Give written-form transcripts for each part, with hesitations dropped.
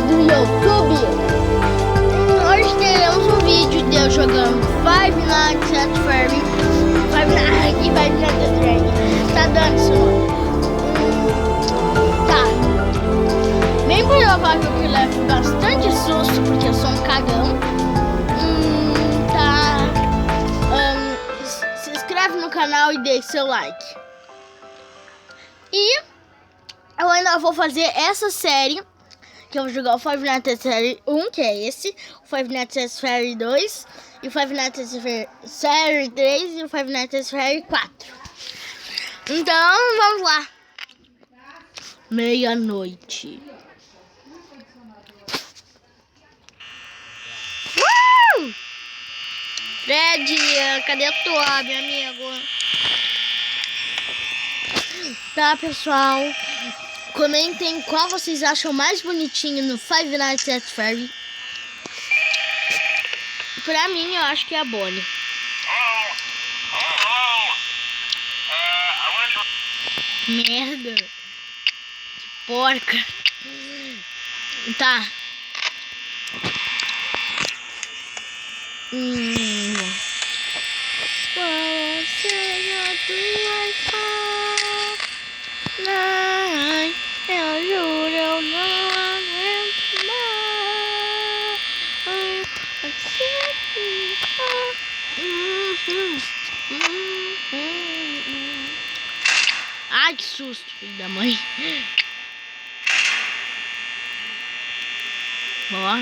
do YouTube. Hoje teremos um vídeo de eu jogando Five Nights at Freddy's. Five Nights at Freddy's. Tá dando isso nome. Tá. Bem provável que eu leve bastante susto, porque eu sou um cagão. Tá. Se inscreve no canal e deixe seu like. E eu ainda vou fazer essa série, que eu vou jogar o Five Nights at Freddy's 1, que é esse, o Five Nights at Freddy's 2, e o Five Nights at Freddy's 3 e o Five Nights at Freddy's 4. Então, vamos lá. Meia-noite. Fred, cadê a tua, meu amigo? Tá, pessoal, comentem qual vocês acham mais bonitinho no Five Nights at Freddy's. Pra mim, eu acho que é a Bonnie. Merda. Que porca. Tá. Eu juro, eu não aguento mais. Ai, que susto, filho da mãe. Ó.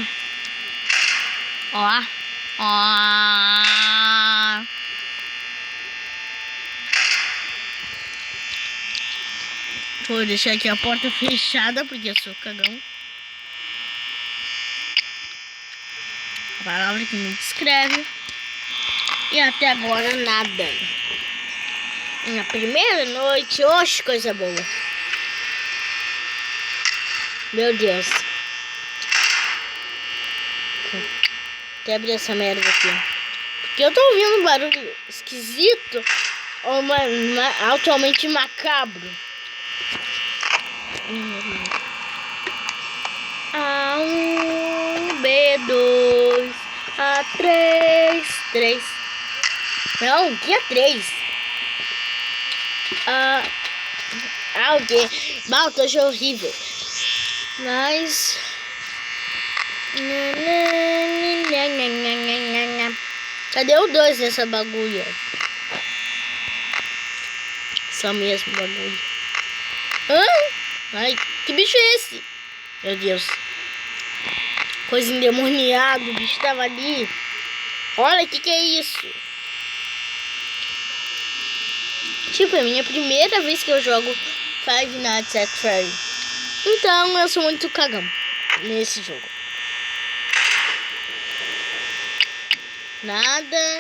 Vou deixar aqui a porta fechada, porque eu sou cagão. A palavra que não descreve. E até agora nada. Na primeira noite, oxe, coisa boa. Meu Deus. Até abrir essa merda aqui. Porque eu tô ouvindo um barulho esquisito. Ou altamente macabro. A1, B2, A3, 3. Não, que é 3? O quê? Mal, tô achando horrível. Mas... Cadê o 2 nessa bagulho? Só mesmo bagulho. Ai, que bicho é esse? Meu Deus. Coisa endemoniada, o bicho tava ali. Olha, que é isso? Tipo, é a minha primeira vez que eu jogo Five Nights at Freddy's. Então, eu sou muito cagão nesse jogo. Nada.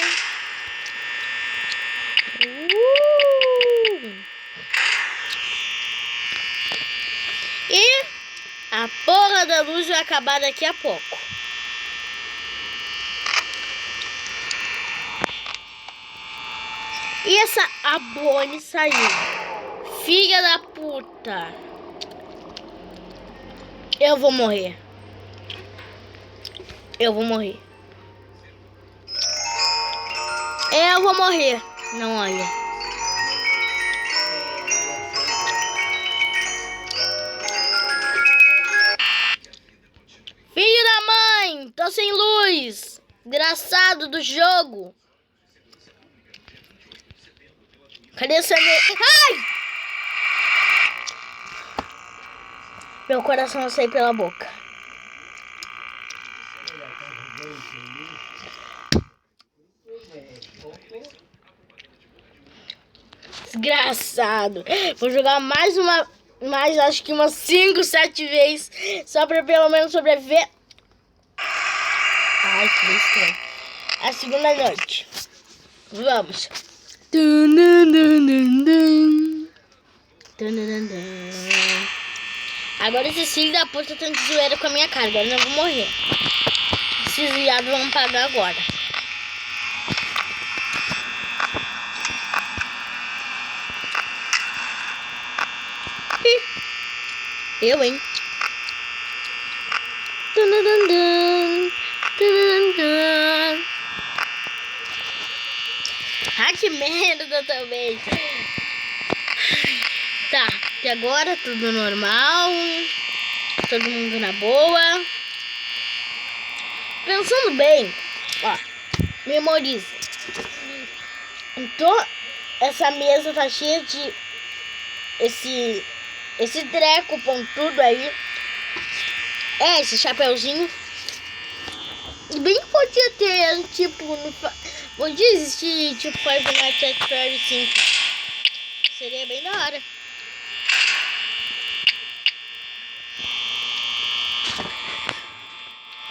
E a porra da luz vai acabar daqui a pouco. E essa a Bonnie saiu. Filha da puta. Eu vou morrer. Eu vou morrer. Não, olha. Filho da mãe, tô sem luz. Desgraçado do jogo. Cadê essa... Ai! Meu coração saiu pela boca. Desgraçado. Vou jogar mais acho que umas 5, 7 vezes. Só pra pelo menos sobreviver. Ai, que estranho. A segunda noite. Vamos. Agora esses filhos da puta estão de zoeira com a minha cara. Agora eu vou morrer. Esses viados vão pagar agora. Eu, hein? Ah, que merda também. Tá, e agora tudo normal. Todo mundo na boa. Pensando bem, ó, memoriza. Então, essa mesa tá cheia de esse treco pontudo aí. Esse chapeuzinho. Bem que podia ter, tipo, podia existir, tipo, Five Nights at Freddy's 5. Seria bem da hora.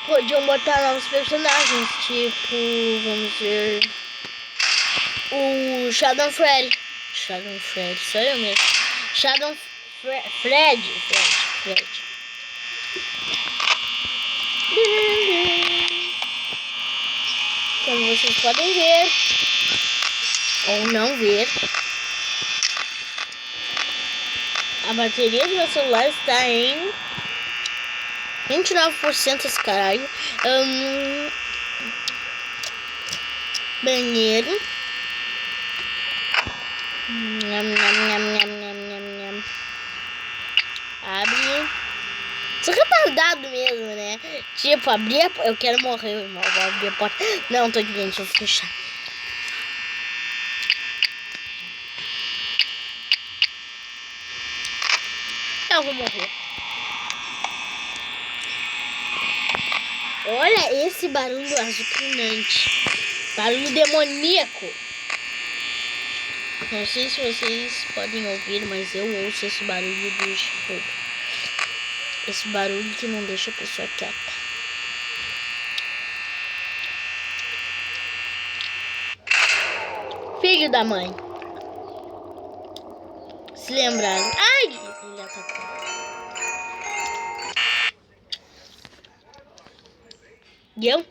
Podiam botar novos personagens, tipo, vamos ver, o Shadow Freddy. Shadow Freddy, sou eu mesmo. Shadow Freddy. Como vocês podem ver, ou não ver, a bateria do meu celular está em 29%, esse caralho. Banheiro. Abre. Sou retardado mesmo, né? Tipo, abrir a porta. Eu quero morrer, irmão. Vou abrir a porta. Não, tô de bem, deixa eu fechar. Eu vou morrer. Olha esse barulho azucrinante. Barulho demoníaco. Não sei se vocês podem ouvir, mas eu ouço esse barulho do fogo. Esse barulho que não deixa a pessoa quieta. Filho da mãe. Se lembraram. Ai, ele atacou. Deu?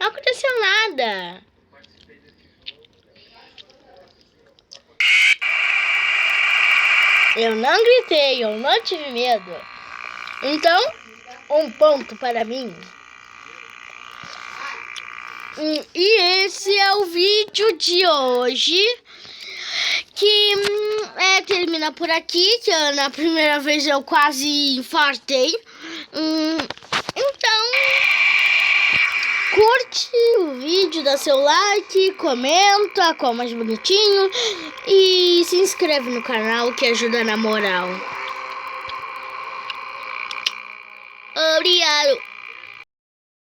Não aconteceu nada. Eu não gritei, eu não tive medo. Então, um ponto para mim. E esse é o vídeo de hoje. Que termina por aqui. Que na primeira vez eu quase infartei. Então, curte o vídeo, dá seu like, comenta qual mais bonitinho e se inscreve no canal que ajuda na moral. Obrigado.